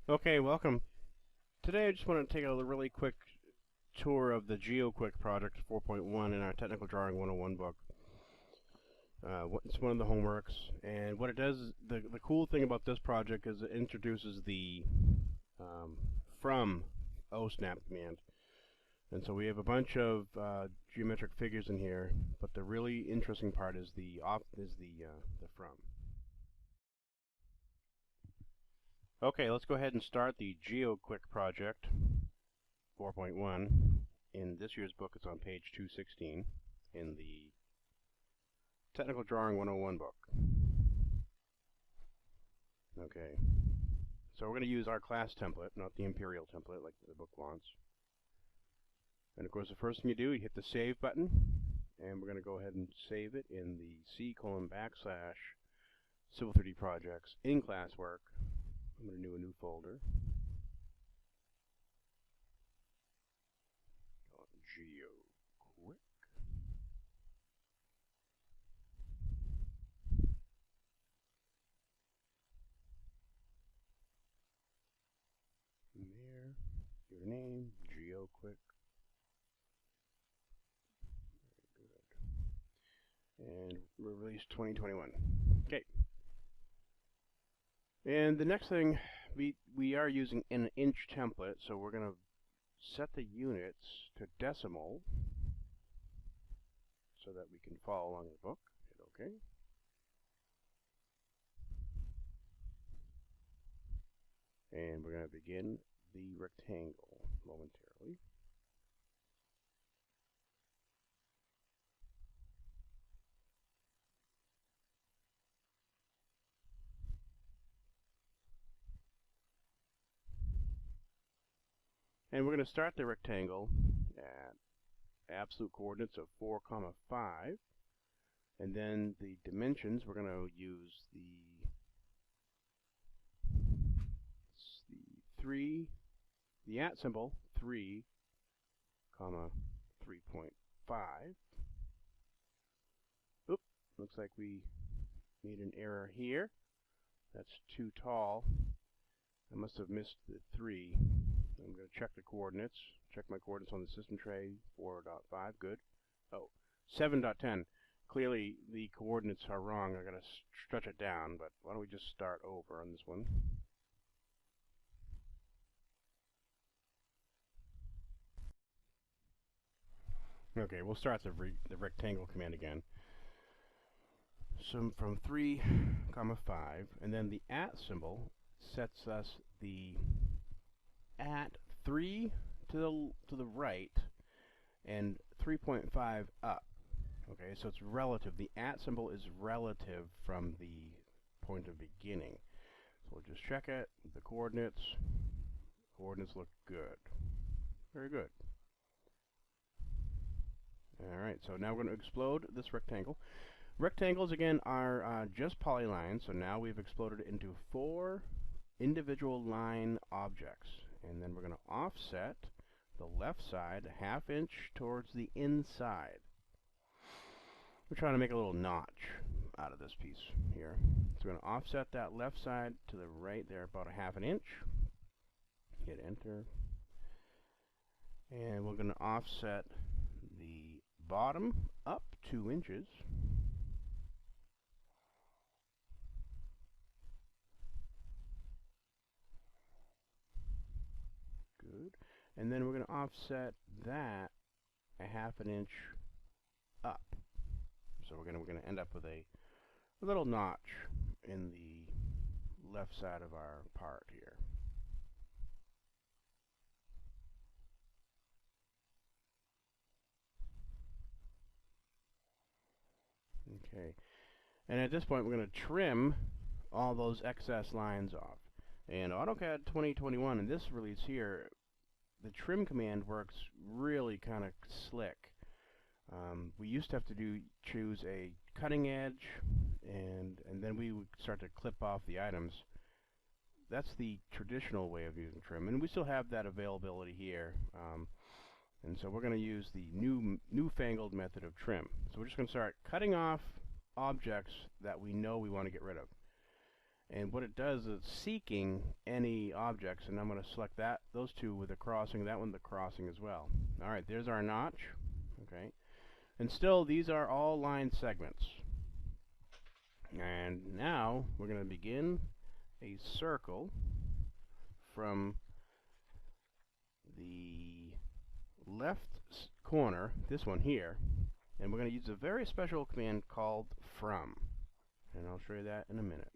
Okay, welcome. Today I just want to take a really quick tour of the GeoQuick project 4.1 in our Technical Drawing 101 book. It's one of the homeworks, and what it does, the cool thing about this project is it introduces the um, FROM OSNAP command. And so we have a bunch of geometric figures in here, but the really interesting part is the FROM. Okay, let's go ahead and start the GeoQuick project 4.1. In this year's book, it's on page 216 in the Technical Drawing 101 book. Okay, so we're going to use our class template, not the imperial template like the book wants. And of course, the first thing you do, you hit the save button, and we're going to go ahead and save it in the C:\/ Civil 3D Projects in classwork. I'm going to do a new folder. GeoQuick. And there, your name, GeoQuick. Very good. And we're released 2021. Okay. And the next thing, we are using an inch template, so we're going to set the units to decimal so that we can follow along the book. Hit OK. And we're going to begin the rectangle momentarily. And we're going to start the rectangle at absolute coordinates of 4, 5. And then the dimensions, we're going to use the at symbol, 3, 3.5. Oop, looks like we made an error here. That's too tall. I must have missed the 3. I'm going to check the coordinates. Check my coordinates on the system tray. 4.5, good. Oh, 7.10. Clearly the coordinates are wrong. I got to stretch it down, but why don't we just start over on this one? Okay, we'll start the rectangle command again. So from 3, 5, and then the at symbol sets us the at 3 to the right and 3.5 up. Okay, so it's relative. The at symbol is relative from the point of beginning. So we'll just check it. The coordinates. Coordinates look good. Very good. Alright, so now we're going to explode this rectangle. Rectangles, again, are just polylines, so now we've exploded it into 4 individual line objects. And then we're going to offset the left side a ½ inch towards the inside. We're trying to make a little notch out of this piece here. So we're going to offset that left side to the right there about a ½ inch. Hit enter. And we're going to offset the bottom up 2 inches. Good. And then we're going to offset that a ½ inch up. So we're going to end up with a little notch in the left side of our part here. Okay. And at this point, we're going to trim all those excess lines off. And AutoCAD 2021, in this release here, the trim command works really kind of slick. We used to have to choose a cutting edge, and then we would start to clip off the items. That's the traditional way of using trim, and we still have that availability here. And so we're going to use the newfangled method of trim. So we're just going to start cutting off objects that we know we want to get rid of. And what it does is seeking any objects, and I'm going to select those two with a crossing, that one the crossing as well. Alright, there's our notch. Okay. And still, these are all line segments. And now we're going to begin a circle from the left corner, this one here, and we're going to use a very special command called FROM. And I'll show you that in a minute.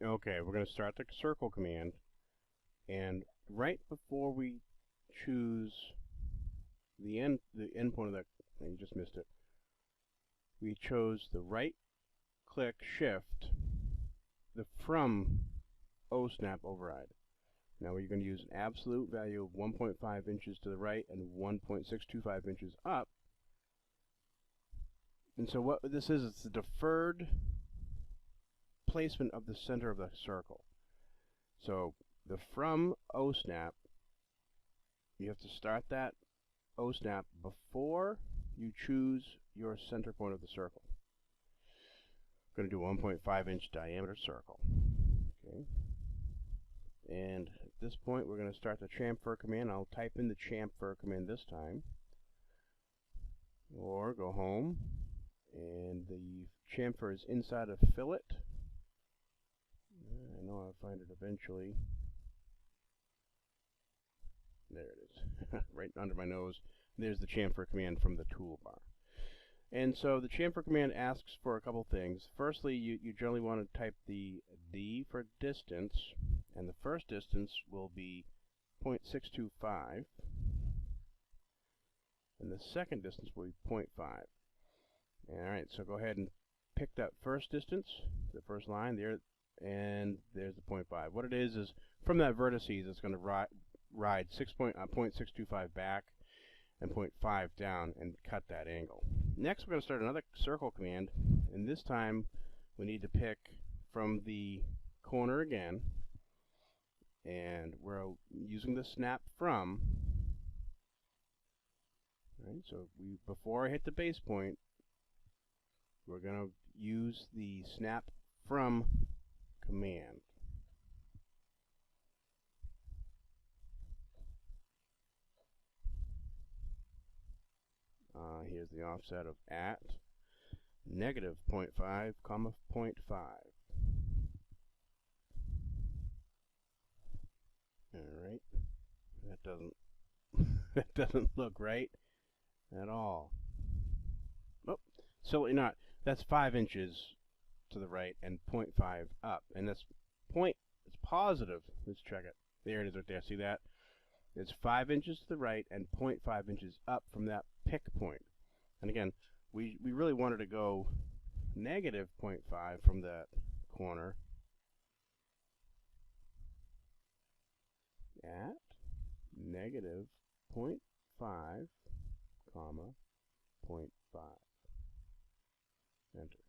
Okay, we're going to start the circle command, and right before we choose the end point of that, you just missed it, we chose the right click shift, the FROM OSNAP override. Now we're going to use an absolute value of 1.5 inches to the right and 1.625 inches up. And so what this is, it's the deferred placement of the center of the circle. So the FROM OSNAP, you have to start that OSNAP before you choose your center point of the circle. I'm going to do a 1.5 inch diameter circle. Okay. And at this point we're going to start the chamfer command. I'll type in the chamfer command this time. Or go home, and the chamfer is inside a fillet. I know I'll find it eventually. There it is. Right under my nose. There's the chamfer command from the toolbar. And so the chamfer command asks for a couple things. Firstly, you generally want to type the D for distance, and the first distance will be 0.625, and the second distance will be 0.5. Alright, so go ahead and pick that first distance, the first line there, and there's the 0.5. What it is from that vertices, it's going to ride 0.625 back and 0.5 down and cut that angle. Next, we're going to start another circle command, and this time we need to pick from the corner again, and we're using the snap from. Right, so before I hit the base point, we're going to use the snap from command. Here's the offset of at negative 0.5, comma 0.5. Alright, that doesn't look right at all. Oh, absolutely not. That's 5 inches to the right and 0.5 up, and this point is positive. Let's check it. There it is right there. See that? It's 5 inches to the right and 0.5 inches up from that pick point. And again, we really wanted to go negative 0.5 from that corner at negative 0.5, comma 0.5. Enter.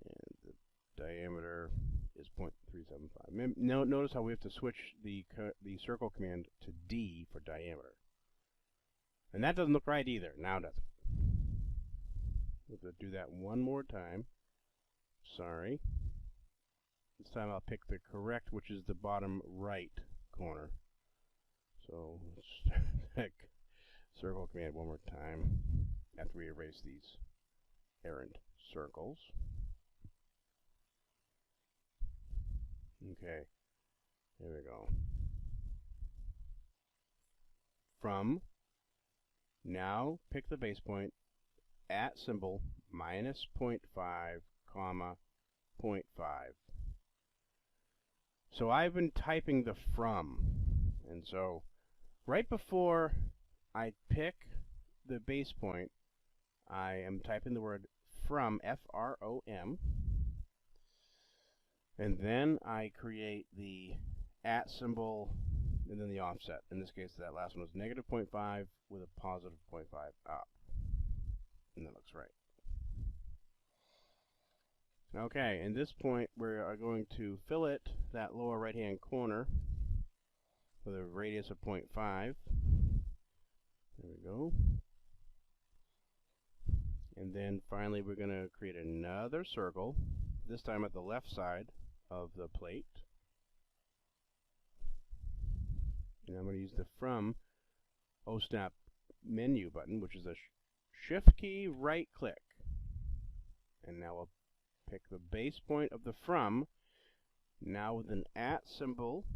And the diameter is 0.375. Notice how we have to switch the circle command to D for diameter. And that doesn't look right either. Now does it? We'll have to do that one more time. Sorry. This time I'll pick the correct, which is the bottom right corner. So let's start that circle command one more time after we erase these errant circles. Okay, there we go. From, now pick the base point, at symbol, minus 0.5, comma 0.5. So I've been typing the from, and so right before I pick the base point, I am typing the word from, F-R-O-M, and then I create the at symbol and then the offset. In this case, that last one was negative 0.5 with a positive 0.5 up. And that looks right. Okay, in this point, we are going to fillet that lower right-hand corner with a radius of 0.5. There we go. And then finally we're going to create another circle, this time at the left side of the plate. And I'm going to use the From OSNAP menu button, which is a Shift key, right click. And now we'll pick the base point of the From, now with an @ symbol,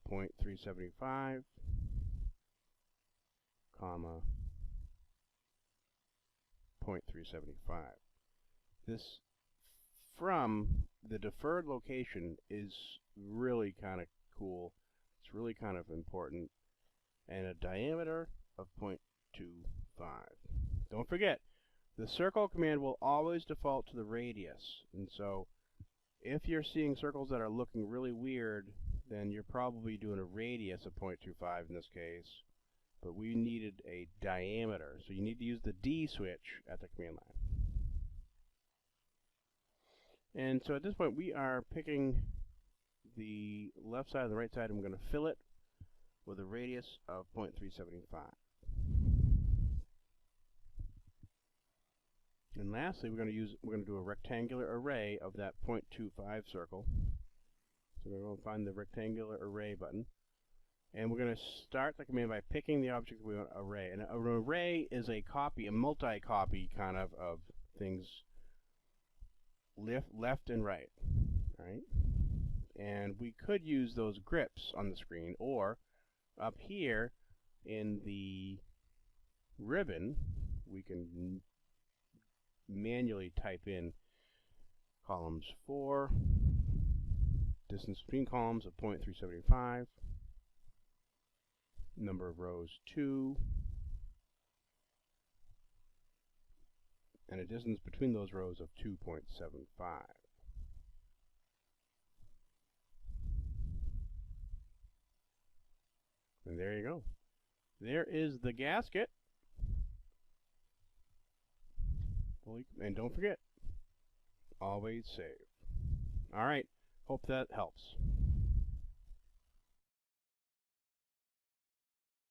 0.375, comma, 0.375. This From the deferred location is really kind of cool. It's really kind of important. And a diameter of 0.25. Don't forget, the circle command will always default to the radius. And so if you're seeing circles that are looking really weird, then you're probably doing a radius of 0.25 in this case. But we needed a diameter, so you need to use the D switch at the command line. And so at this point we are picking the left side and the right side, and we're going to fill it with a radius of 0.375. And lastly, we're going to do a rectangular array of that 0.25 circle. So we're going to find the rectangular array button. And we're going to start the command by picking the object we want to array. And an array is a copy, a multi-copy kind of things left and right. Right? And we could use those grips on the screen, or up here in the ribbon, we can manually type in columns 4, distance between columns of 0.375, number of rows 2, and a distance between those rows of 2.75. And there you go. There is the gasket. And don't forget, always save. All right, hope that helps.